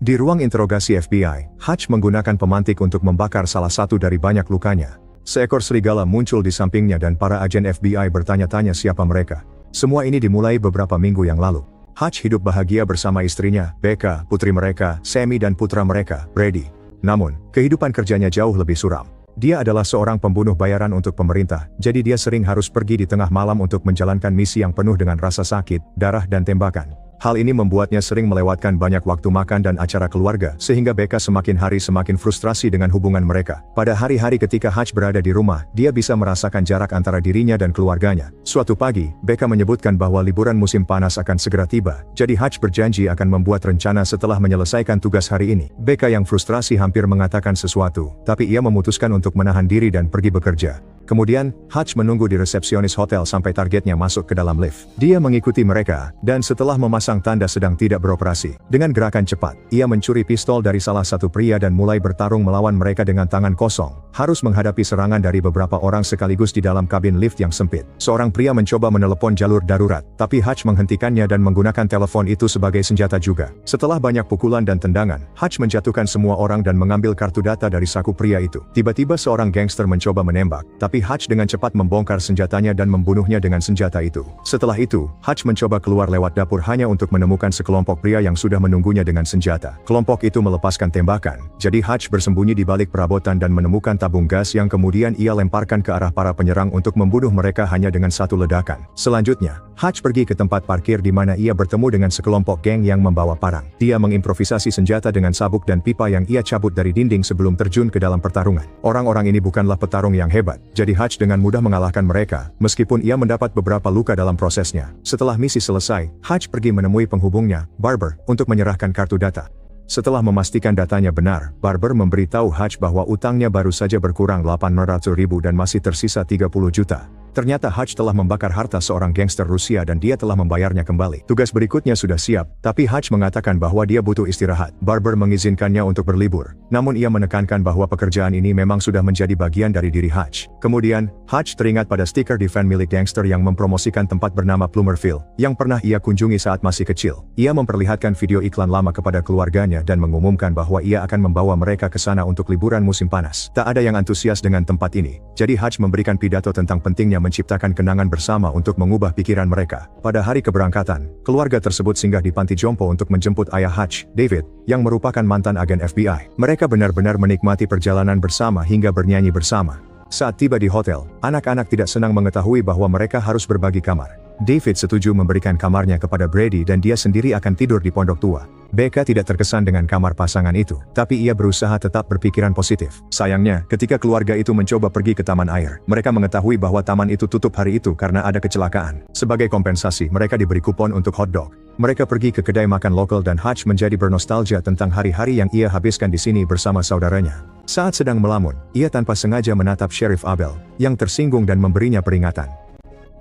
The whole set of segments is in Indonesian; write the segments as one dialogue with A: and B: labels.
A: Di ruang interogasi FBI, Hutch menggunakan pemantik untuk membakar salah satu dari banyak lukanya. Seekor serigala muncul di sampingnya dan para agen FBI bertanya-tanya siapa mereka. Semua ini dimulai beberapa minggu yang lalu. Hutch hidup bahagia bersama istrinya, Becca, putri mereka, Sammy dan putra mereka, Brady. Namun, kehidupan kerjanya jauh lebih suram. Dia adalah seorang pembunuh bayaran untuk pemerintah, jadi dia sering harus pergi di tengah malam untuk menjalankan misi yang penuh dengan rasa sakit, darah dan tembakan. Hal ini membuatnya sering melewatkan banyak waktu makan dan acara keluarga, sehingga Becca semakin hari semakin frustrasi dengan hubungan mereka. Pada hari-hari ketika Hutch berada di rumah, dia bisa merasakan jarak antara dirinya dan keluarganya. Suatu pagi, Becca menyebutkan bahwa liburan musim panas akan segera tiba, jadi Hutch berjanji akan membuat rencana setelah menyelesaikan tugas hari ini. Becca yang frustrasi hampir mengatakan sesuatu, tapi ia memutuskan untuk menahan diri dan pergi bekerja. Kemudian, Hutch menunggu di resepsionis hotel sampai targetnya masuk ke dalam lift. Dia mengikuti mereka, dan setelah memasang tanda sedang tidak beroperasi, dengan gerakan cepat, ia mencuri pistol dari salah satu pria dan mulai bertarung melawan mereka dengan tangan kosong. Harus menghadapi serangan dari beberapa orang sekaligus di dalam kabin lift yang sempit. Seorang pria mencoba menelepon jalur darurat, tapi Hutch menghentikannya dan menggunakan telepon itu sebagai senjata juga. Setelah banyak pukulan dan tendangan, Hutch menjatuhkan semua orang dan mengambil kartu data dari saku pria itu. Tiba-tiba seorang gangster mencoba menembak, tapi Hutch dengan cepat membongkar senjatanya dan membunuhnya dengan senjata itu. Setelah itu, Hutch mencoba keluar lewat dapur hanya untuk menemukan sekelompok pria yang sudah menunggunya dengan senjata. Kelompok itu melepaskan tembakan, jadi Hutch bersembunyi di balik perabotan dan menemukan tabung gas yang kemudian ia lemparkan ke arah para penyerang untuk membunuh mereka hanya dengan satu ledakan. Selanjutnya, Hutch pergi ke tempat parkir di mana ia bertemu dengan sekelompok geng yang membawa parang. Dia mengimprovisasi senjata dengan sabuk dan pipa yang ia cabut dari dinding sebelum terjun ke dalam pertarungan. Orang-orang ini bukanlah petarung yang hebat, jadi Hutch dengan mudah mengalahkan mereka, meskipun ia mendapat beberapa luka dalam prosesnya. Setelah misi selesai, Hutch pergi menemui penghubungnya, Barber, untuk menyerahkan kartu data. Setelah memastikan datanya benar, Barber memberitahu Hutch bahwa utangnya baru saja berkurang 800.000 dan masih tersisa 30 juta. Ternyata Hutch telah membakar harta seorang gangster Rusia dan dia telah membayarnya kembali. Tugas berikutnya sudah siap, tapi Hutch mengatakan bahwa dia butuh istirahat. Barber mengizinkannya untuk berlibur, namun ia menekankan bahwa pekerjaan ini memang sudah menjadi bagian dari diri Hutch. Kemudian, Hutch teringat pada stiker di van milik gangster yang mempromosikan tempat bernama Plumerville, yang pernah ia kunjungi saat masih kecil. Ia memperlihatkan video iklan lama kepada keluarganya dan mengumumkan bahwa ia akan membawa mereka ke sana untuk liburan musim panas. Tak ada yang antusias dengan tempat ini, jadi Hutch memberikan pidato tentang pentingnya menciptakan kenangan bersama untuk mengubah pikiran mereka. Pada hari keberangkatan, keluarga tersebut singgah di panti jompo untuk menjemput ayah Hutch, David, yang merupakan mantan agen FBI. Mereka benar-benar menikmati perjalanan bersama hingga bernyanyi bersama. Saat tiba di hotel, anak-anak tidak senang mengetahui bahwa mereka harus berbagi kamar. David setuju memberikan kamarnya kepada Brady dan dia sendiri akan tidur di pondok tua. Becca tidak terkesan dengan kamar pasangan itu, tapi ia berusaha tetap berpikiran positif. Sayangnya, ketika keluarga itu mencoba pergi ke taman air, mereka mengetahui bahwa taman itu tutup hari itu karena ada kecelakaan. Sebagai kompensasi, mereka diberi kupon untuk hotdog. Mereka pergi ke kedai makan lokal dan Hutch menjadi bernostalgia tentang hari-hari yang ia habiskan di sini bersama saudaranya. Saat sedang melamun, ia tanpa sengaja menatap Sheriff Abel, yang tersinggung dan memberinya peringatan.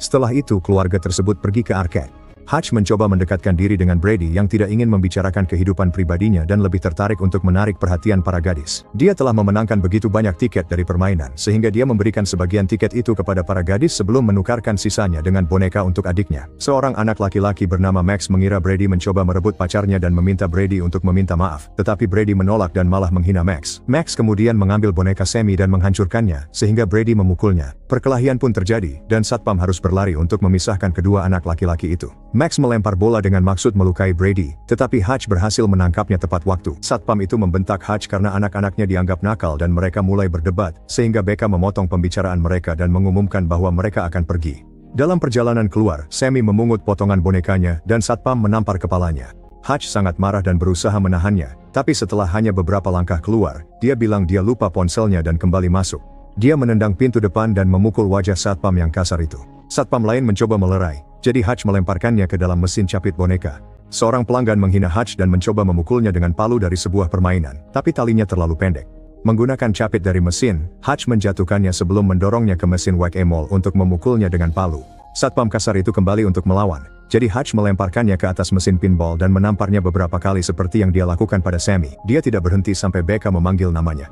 A: Setelah itu keluarga tersebut pergi ke arcade. Hutch mencoba mendekatkan diri dengan Brady yang tidak ingin membicarakan kehidupan pribadinya dan lebih tertarik untuk menarik perhatian para gadis. Dia telah memenangkan begitu banyak tiket dari permainan, sehingga dia memberikan sebagian tiket itu kepada para gadis sebelum menukarkan sisanya dengan boneka untuk adiknya. Seorang anak laki-laki bernama Max mengira Brady mencoba merebut pacarnya dan meminta Brady untuk meminta maaf, tetapi Brady menolak dan malah menghina Max. Max kemudian mengambil boneka Sammy dan menghancurkannya, sehingga Brady memukulnya. Perkelahian pun terjadi, dan satpam harus berlari untuk memisahkan kedua anak laki-laki itu. Max melempar bola dengan maksud melukai Brady, tetapi Hutch berhasil menangkapnya tepat waktu. Satpam itu membentak Hutch karena anak-anaknya dianggap nakal dan mereka mulai berdebat, sehingga Becca memotong pembicaraan mereka dan mengumumkan bahwa mereka akan pergi. Dalam perjalanan keluar, Sammy memungut potongan bonekanya dan satpam menampar kepalanya. Hutch sangat marah dan berusaha menahannya, tapi setelah hanya beberapa langkah keluar, dia bilang dia lupa ponselnya dan kembali masuk. Dia menendang pintu depan dan memukul wajah satpam yang kasar itu. Satpam lain mencoba melerai, jadi Hutch melemparkannya ke dalam mesin capit boneka. Seorang pelanggan menghina Hutch dan mencoba memukulnya dengan palu dari sebuah permainan, tapi talinya terlalu pendek. Menggunakan capit dari mesin, Hutch menjatuhkannya sebelum mendorongnya ke mesin whack-a-mole untuk memukulnya dengan palu. Satpam kasar itu kembali untuk melawan, jadi Hutch melemparkannya ke atas mesin pinball dan menamparnya beberapa kali seperti yang dia lakukan pada Sammy. Dia tidak berhenti sampai Becca memanggil namanya.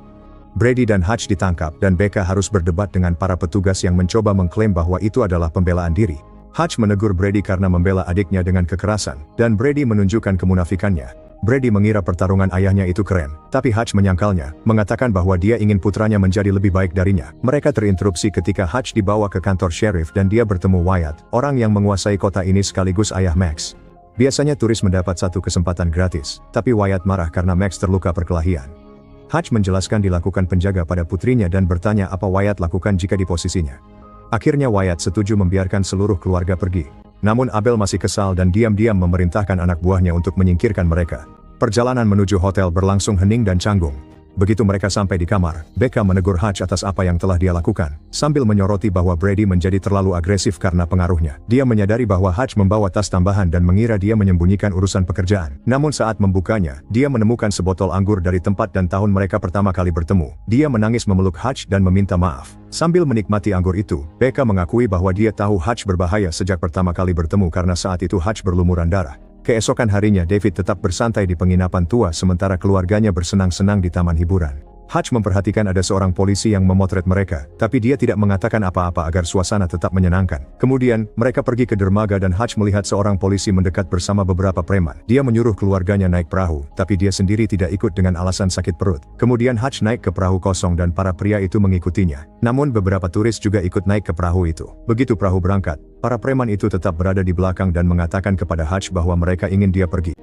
A: Brady dan Hutch ditangkap dan Becca harus berdebat dengan para petugas yang mencoba mengklaim bahwa itu adalah pembelaan diri. Hutch menegur Brady karena membela adiknya dengan kekerasan, dan Brady menunjukkan kemunafikannya. Brady mengira pertarungan ayahnya itu keren, tapi Hutch menyangkalnya, mengatakan bahwa dia ingin putranya menjadi lebih baik darinya. Mereka terinterupsi ketika Hutch dibawa ke kantor sheriff dan dia bertemu Wyatt, orang yang menguasai kota ini sekaligus ayah Max. Biasanya turis mendapat satu kesempatan gratis, tapi Wyatt marah karena Max terluka perkelahian. Hutch menjelaskan dilakukan penjaga pada putrinya dan bertanya apa Wyatt lakukan jika di posisinya. Akhirnya Wyatt setuju membiarkan seluruh keluarga pergi. Namun Abel masih kesal dan diam-diam memerintahkan anak buahnya untuk menyingkirkan mereka. Perjalanan menuju hotel berlangsung hening dan canggung. Begitu mereka sampai di kamar, Becca menegur Hutch atas apa yang telah dia lakukan, sambil menyoroti bahwa Brady menjadi terlalu agresif karena pengaruhnya. Dia menyadari bahwa Hutch membawa tas tambahan dan mengira dia menyembunyikan urusan pekerjaan. Namun saat membukanya, dia menemukan sebotol anggur dari tempat dan tahun mereka pertama kali bertemu. Dia menangis memeluk Hutch dan meminta maaf. Sambil menikmati anggur itu, Becca mengakui bahwa dia tahu Hutch berbahaya sejak pertama kali bertemu karena saat itu Hutch berlumuran darah. Keesokan harinya David tetap bersantai di penginapan tua sementara keluarganya bersenang-senang di taman hiburan. Hutch memperhatikan ada seorang polisi yang memotret mereka, tapi dia tidak mengatakan apa-apa agar suasana tetap menyenangkan. Kemudian, mereka pergi ke dermaga dan Hutch melihat seorang polisi mendekat bersama beberapa preman. Dia menyuruh keluarganya naik perahu, tapi dia sendiri tidak ikut dengan alasan sakit perut. Kemudian Hutch naik ke perahu kosong dan para pria itu mengikutinya. Namun beberapa turis juga ikut naik ke perahu itu. Begitu perahu berangkat, para preman itu tetap berada di belakang dan mengatakan kepada Hutch bahwa mereka ingin dia pergi.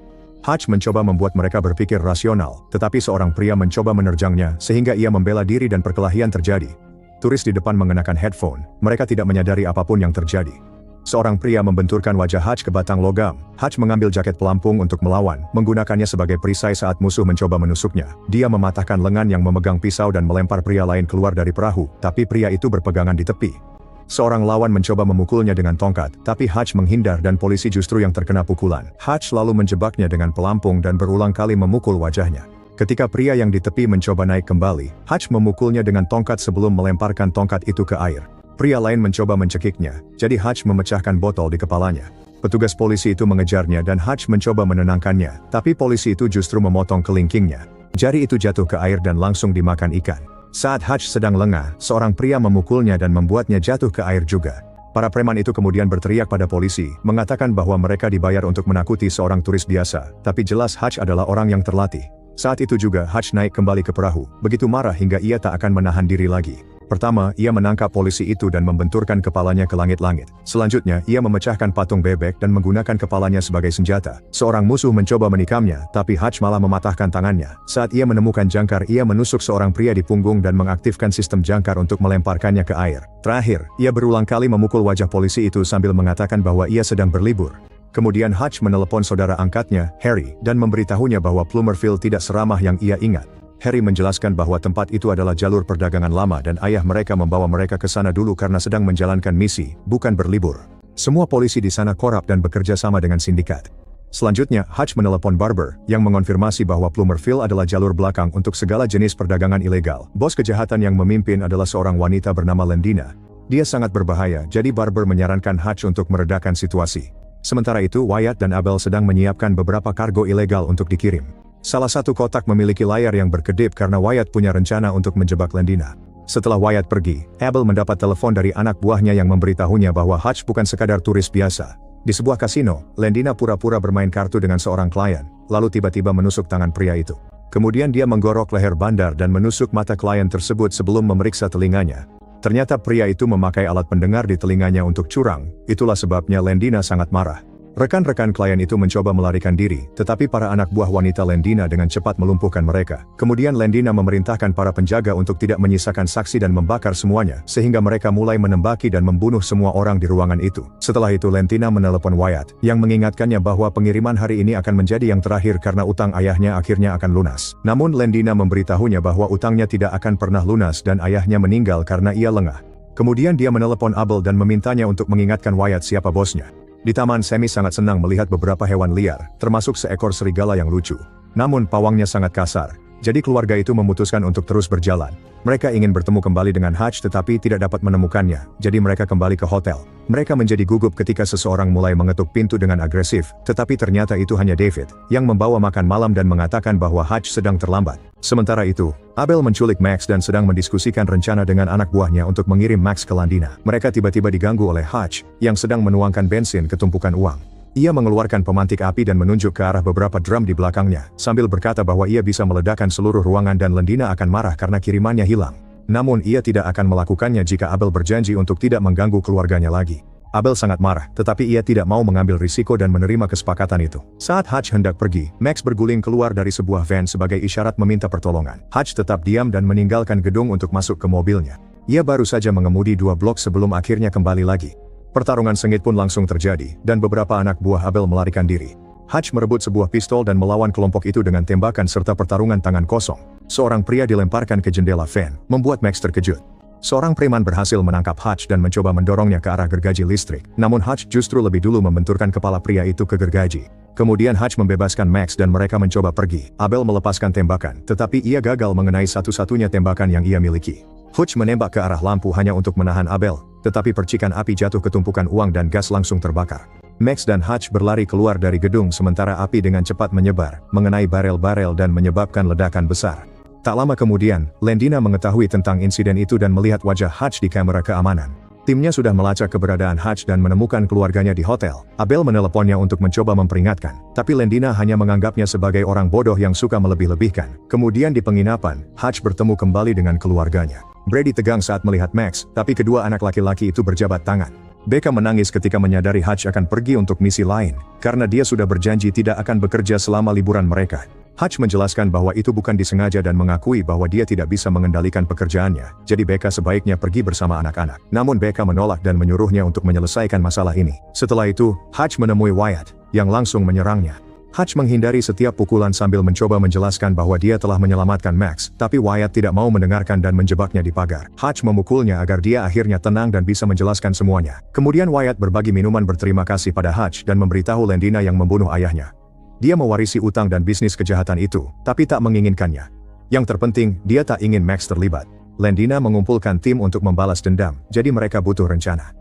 A: Hutch mencoba membuat mereka berpikir rasional, tetapi seorang pria mencoba menerjangnya sehingga ia membela diri dan perkelahian terjadi. Turis di depan mengenakan headphone, mereka tidak menyadari apapun yang terjadi. Seorang pria membenturkan wajah Hutch ke batang logam. Hutch mengambil jaket pelampung untuk melawan, menggunakannya sebagai perisai saat musuh mencoba menusuknya. Dia mematahkan lengan yang memegang pisau dan melempar pria lain keluar dari perahu, tapi pria itu berpegangan di tepi. Seorang lawan mencoba memukulnya dengan tongkat, tapi Hutch menghindar dan polisi justru yang terkena pukulan. Hutch lalu menjebaknya dengan pelampung dan berulang kali memukul wajahnya. Ketika pria yang di tepi mencoba naik kembali, Hutch memukulnya dengan tongkat sebelum melemparkan tongkat itu ke air. Pria lain mencoba mencekiknya, jadi Hutch memecahkan botol di kepalanya. Petugas polisi itu mengejarnya dan Hutch mencoba menenangkannya, tapi polisi itu justru memotong kelingkingnya. Jari itu jatuh ke air dan langsung dimakan ikan. Saat Hutch sedang lengah, seorang pria memukulnya dan membuatnya jatuh ke air juga. Para preman itu kemudian berteriak pada polisi, mengatakan bahwa mereka dibayar untuk menakuti seorang turis biasa, tapi jelas Hutch adalah orang yang terlatih. Saat itu juga Hutch naik kembali ke perahu, begitu marah hingga ia tak akan menahan diri lagi. Pertama, ia menangkap polisi itu dan membenturkan kepalanya ke langit-langit. Selanjutnya, ia memecahkan patung bebek dan menggunakan kepalanya sebagai senjata. Seorang musuh mencoba menikamnya, tapi Hutch malah mematahkan tangannya. Saat ia menemukan jangkar, ia menusuk seorang pria di punggung dan mengaktifkan sistem jangkar untuk melemparkannya ke air. Terakhir, ia berulang kali memukul wajah polisi itu sambil mengatakan bahwa ia sedang berlibur. Kemudian Hutch menelepon saudara angkatnya, Harry, dan memberitahunya bahwa Plumerville tidak seramah yang ia ingat. Harry menjelaskan bahwa tempat itu adalah jalur perdagangan lama dan ayah mereka membawa mereka ke sana dulu karena sedang menjalankan misi, bukan berlibur. Semua polisi di sana korup dan bekerja sama dengan sindikat. Selanjutnya, Hutch menelepon Barber, yang mengonfirmasi bahwa Plumerville adalah jalur belakang untuk segala jenis perdagangan ilegal. Bos kejahatan yang memimpin adalah seorang wanita bernama Lendina. Dia sangat berbahaya, jadi Barber menyarankan Hutch untuk meredakan situasi. Sementara itu, Wyatt dan Abel sedang menyiapkan beberapa kargo ilegal untuk dikirim. Salah satu kotak memiliki layar yang berkedip karena Wyatt punya rencana untuk menjebak Lendina. Setelah Wyatt pergi, Abel mendapat telepon dari anak buahnya yang memberitahunya bahwa Hutch bukan sekadar turis biasa. Di sebuah kasino, Lendina pura-pura bermain kartu dengan seorang klien, lalu tiba-tiba menusuk tangan pria itu. Kemudian dia menggorok leher bandar dan menusuk mata klien tersebut sebelum memeriksa telinganya. Ternyata pria itu memakai alat pendengar di telinganya untuk curang, itulah sebabnya Lendina sangat marah. Rekan-rekan klien itu mencoba melarikan diri, tetapi para anak buah wanita Lendina dengan cepat melumpuhkan mereka. Kemudian Lendina memerintahkan para penjaga untuk tidak menyisakan saksi dan membakar semuanya, sehingga mereka mulai menembaki dan membunuh semua orang di ruangan itu. Setelah itu Lendina menelepon Wyatt, yang mengingatkannya bahwa pengiriman hari ini akan menjadi yang terakhir karena utang ayahnya akhirnya akan lunas. Namun Lendina memberitahunya bahwa utangnya tidak akan pernah lunas dan ayahnya meninggal karena ia lengah. Kemudian dia menelepon Abel dan memintanya untuk mengingatkan Wyatt siapa bosnya. Di taman, Sammy sangat senang melihat beberapa hewan liar, termasuk seekor serigala yang lucu. Namun pawangnya sangat kasar, jadi keluarga itu memutuskan untuk terus berjalan. Mereka ingin bertemu kembali dengan Hutch tetapi tidak dapat menemukannya, jadi mereka kembali ke hotel. Mereka menjadi gugup ketika seseorang mulai mengetuk pintu dengan agresif, tetapi ternyata itu hanya David, yang membawa makan malam dan mengatakan bahwa Hutch sedang terlambat. Sementara itu, Abel menculik Max dan sedang mendiskusikan rencana dengan anak buahnya untuk mengirim Max ke Lendina. Mereka tiba-tiba diganggu oleh Hutch, yang sedang menuangkan bensin ke tumpukan uang. Ia mengeluarkan pemantik api dan menunjuk ke arah beberapa drum di belakangnya, sambil berkata bahwa ia bisa meledakkan seluruh ruangan dan Lendina akan marah karena kirimannya hilang. Namun ia tidak akan melakukannya jika Abel berjanji untuk tidak mengganggu keluarganya lagi. Abel sangat marah, tetapi ia tidak mau mengambil risiko dan menerima kesepakatan itu. Saat Hutch hendak pergi, Max berguling keluar dari sebuah van sebagai isyarat meminta pertolongan. Hutch tetap diam dan meninggalkan gedung untuk masuk ke mobilnya. Ia baru saja mengemudi 2 blok sebelum akhirnya kembali lagi. Pertarungan sengit pun langsung terjadi, dan beberapa anak buah Abel melarikan diri. Hutch merebut sebuah pistol dan melawan kelompok itu dengan tembakan serta pertarungan tangan kosong. Seorang pria dilemparkan ke jendela van, membuat Max terkejut. Seorang preman berhasil menangkap Hutch dan mencoba mendorongnya ke arah gergaji listrik. Namun Hutch justru lebih dulu membenturkan kepala pria itu ke gergaji. Kemudian Hutch membebaskan Max dan mereka mencoba pergi. Abel melepaskan tembakan, tetapi ia gagal mengenai satu-satunya tembakan yang ia miliki. Hutch menembak ke arah lampu hanya untuk menahan Abel, tetapi percikan api jatuh ke tumpukan uang dan gas langsung terbakar. Max dan Hutch berlari keluar dari gedung sementara api dengan cepat menyebar, mengenai barel-barel dan menyebabkan ledakan besar. Tak lama kemudian, Lendina mengetahui tentang insiden itu dan melihat wajah Hutch di kamera keamanan. Timnya sudah melacak keberadaan Hutch dan menemukan keluarganya di hotel. Abel meneleponnya untuk mencoba memperingatkan, tapi Lendina hanya menganggapnya sebagai orang bodoh yang suka melebih-lebihkan. Kemudian di penginapan, Hutch bertemu kembali dengan keluarganya. Brady tegang saat melihat Max, tapi kedua anak laki-laki itu berjabat tangan. Becca menangis ketika menyadari Hutch akan pergi untuk misi lain, karena dia sudah berjanji tidak akan bekerja selama liburan mereka. Hutch menjelaskan bahwa itu bukan disengaja dan mengakui bahwa dia tidak bisa mengendalikan pekerjaannya, jadi Becca sebaiknya pergi bersama anak-anak. Namun Becca menolak dan menyuruhnya untuk menyelesaikan masalah ini. Setelah itu, Hutch menemui Wyatt, yang langsung menyerangnya. Hutch menghindari setiap pukulan sambil mencoba menjelaskan bahwa dia telah menyelamatkan Max, tapi Wyatt tidak mau mendengarkan dan menjebaknya di pagar. Hutch memukulnya agar dia akhirnya tenang dan bisa menjelaskan semuanya. Kemudian Wyatt berbagi minuman berterima kasih pada Hutch dan memberitahu Lendina yang membunuh ayahnya. Dia mewarisi utang dan bisnis kejahatan itu, tapi tak menginginkannya. Yang terpenting, dia tak ingin Max terlibat. Lendina mengumpulkan tim untuk membalas dendam, jadi mereka butuh rencana.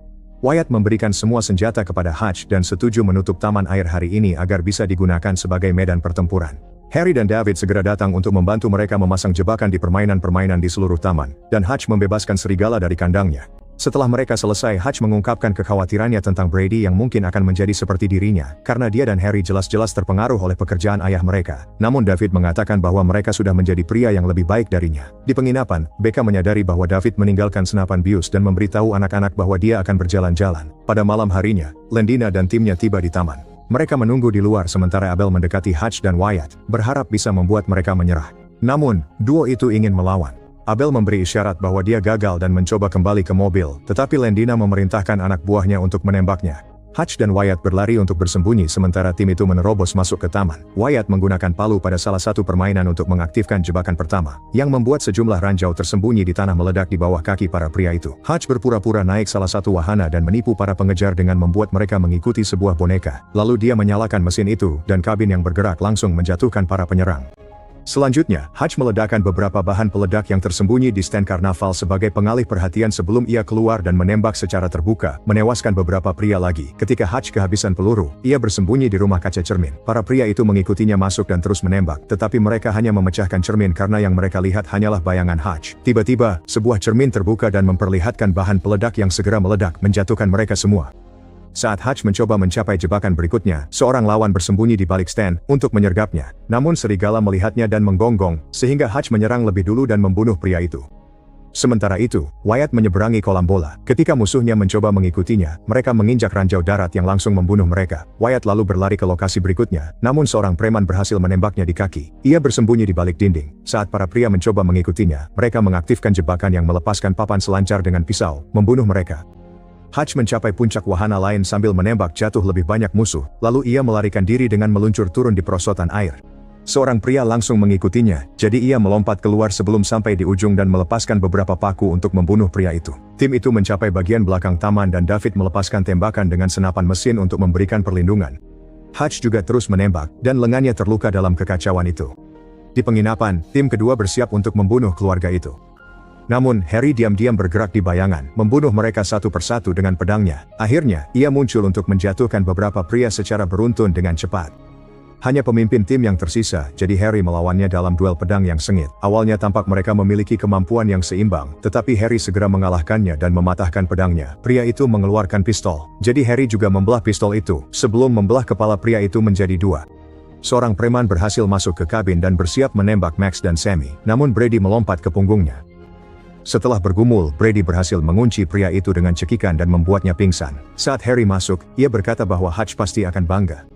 A: Wyatt memberikan semua senjata kepada Hutch dan setuju menutup taman air hari ini agar bisa digunakan sebagai medan pertempuran. Harry dan David segera datang untuk membantu mereka memasang jebakan di permainan-permainan di seluruh taman, dan Hutch membebaskan serigala dari kandangnya. Setelah mereka selesai, Hutch mengungkapkan kekhawatirannya tentang Brady yang mungkin akan menjadi seperti dirinya, karena dia dan Harry jelas-jelas terpengaruh oleh pekerjaan ayah mereka. Namun David mengatakan bahwa mereka sudah menjadi pria yang lebih baik darinya. Di penginapan, Becca menyadari bahwa David meninggalkan senapan bius dan memberitahu anak-anak bahwa dia akan berjalan-jalan. Pada malam harinya, Lendina dan timnya tiba di taman. Mereka menunggu di luar sementara Abel mendekati Hutch dan Wyatt, berharap bisa membuat mereka menyerah. Namun, duo itu ingin melawan. Abel memberi isyarat bahwa dia gagal dan mencoba kembali ke mobil, tetapi Lendina memerintahkan anak buahnya untuk menembaknya. Hutch dan Wyatt berlari untuk bersembunyi sementara tim itu menerobos masuk ke taman. Wyatt menggunakan palu pada salah satu permainan untuk mengaktifkan jebakan pertama, yang membuat sejumlah ranjau tersembunyi di tanah meledak di bawah kaki para pria itu. Hutch berpura-pura naik salah satu wahana dan menipu para pengejar dengan membuat mereka mengikuti sebuah boneka. Lalu dia menyalakan mesin itu, dan kabin yang bergerak langsung menjatuhkan para penyerang. Selanjutnya, Hutch meledakkan beberapa bahan peledak yang tersembunyi di stand karnaval sebagai pengalih perhatian sebelum ia keluar dan menembak secara terbuka, menewaskan beberapa pria lagi. Ketika Hutch kehabisan peluru, ia bersembunyi di rumah kaca cermin. Para pria itu mengikutinya masuk dan terus menembak, tetapi mereka hanya memecahkan cermin karena yang mereka lihat hanyalah bayangan Hutch. Tiba-tiba, sebuah cermin terbuka dan memperlihatkan bahan peledak yang segera meledak, menjatuhkan mereka semua. Saat Hutch mencoba mencapai jebakan berikutnya, seorang lawan bersembunyi di balik stand untuk menyergapnya. Namun serigala melihatnya dan menggonggong, sehingga Hutch menyerang lebih dulu dan membunuh pria itu. Sementara itu, Wyatt menyeberangi kolam bola. Ketika musuhnya mencoba mengikutinya, mereka menginjak ranjau darat yang langsung membunuh mereka. Wyatt lalu berlari ke lokasi berikutnya, namun seorang preman berhasil menembaknya di kaki. Ia bersembunyi di balik dinding. Saat para pria mencoba mengikutinya, mereka mengaktifkan jebakan yang melepaskan papan selancar dengan pisau, membunuh mereka. Hutch mencapai puncak wahana lain sambil menembak jatuh lebih banyak musuh, lalu ia melarikan diri dengan meluncur turun di perosotan air. Seorang pria langsung mengikutinya, jadi ia melompat keluar sebelum sampai di ujung dan melepaskan beberapa paku untuk membunuh pria itu. Tim itu mencapai bagian belakang taman dan David melepaskan tembakan dengan senapan mesin untuk memberikan perlindungan. Hutch juga terus menembak, dan lengannya terluka dalam kekacauan itu. Di penginapan, tim kedua bersiap untuk membunuh keluarga itu. Namun, Harry diam-diam bergerak di bayangan, membunuh mereka satu persatu dengan pedangnya. Akhirnya, ia muncul untuk menjatuhkan beberapa pria secara beruntun dengan cepat. Hanya pemimpin tim yang tersisa, jadi Harry melawannya dalam duel pedang yang sengit. Awalnya tampak mereka memiliki kemampuan yang seimbang, tetapi Harry segera mengalahkannya dan mematahkan pedangnya. Pria itu mengeluarkan pistol. Jadi Harry juga membelah pistol itu, sebelum membelah kepala pria itu menjadi dua. Seorang preman berhasil masuk ke kabin dan bersiap menembak Max dan Sammy, namun Brady melompat ke punggungnya. Setelah bergumul, Brady berhasil mengunci pria itu dengan cekikan dan membuatnya pingsan. Saat Harry masuk, ia berkata bahwa Hutch pasti akan bangga.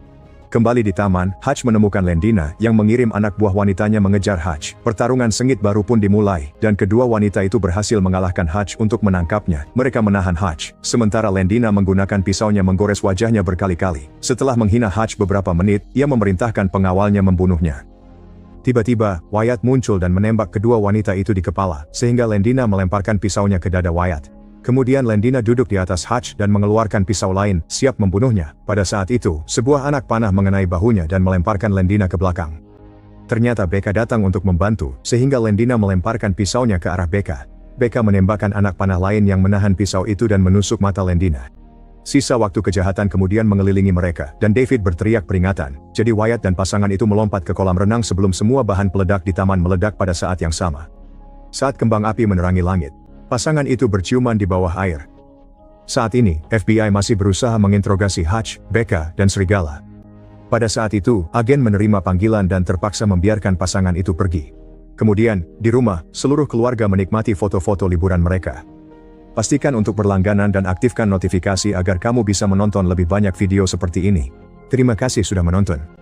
A: Kembali di taman, Hutch menemukan Lendina yang mengirim anak buah wanitanya mengejar Hutch. Pertarungan sengit baru pun dimulai, dan kedua wanita itu berhasil mengalahkan Hutch untuk menangkapnya. Mereka menahan Hutch, sementara Lendina menggunakan pisaunya menggores wajahnya berkali-kali. Setelah menghina Hutch beberapa menit, ia memerintahkan pengawalnya membunuhnya. Tiba-tiba, Wyatt muncul dan menembak kedua wanita itu di kepala, sehingga Lendina melemparkan pisaunya ke dada Wyatt. Kemudian Lendina duduk di atas Hutch dan mengeluarkan pisau lain, siap membunuhnya. Pada saat itu, sebuah anak panah mengenai bahunya dan melemparkan Lendina ke belakang. Ternyata Becca datang untuk membantu, sehingga Lendina melemparkan pisaunya ke arah Becca. Becca menembakkan anak panah lain yang menahan pisau itu dan menusuk mata Lendina. Sisa waktu kejahatan kemudian mengelilingi mereka, dan David berteriak peringatan. Jadi Wyatt dan pasangan itu melompat ke kolam renang sebelum semua bahan peledak di taman meledak pada saat yang sama. Saat kembang api menerangi langit, pasangan itu berciuman di bawah air. Saat ini, FBI masih berusaha menginterogasi Hutch, Becca, dan Serigala. Pada saat itu, agen menerima panggilan dan terpaksa membiarkan pasangan itu pergi. Kemudian, di rumah, seluruh keluarga menikmati foto-foto liburan mereka. Pastikan untuk berlangganan dan aktifkan notifikasi agar kamu bisa menonton lebih banyak video seperti ini. Terima kasih sudah menonton.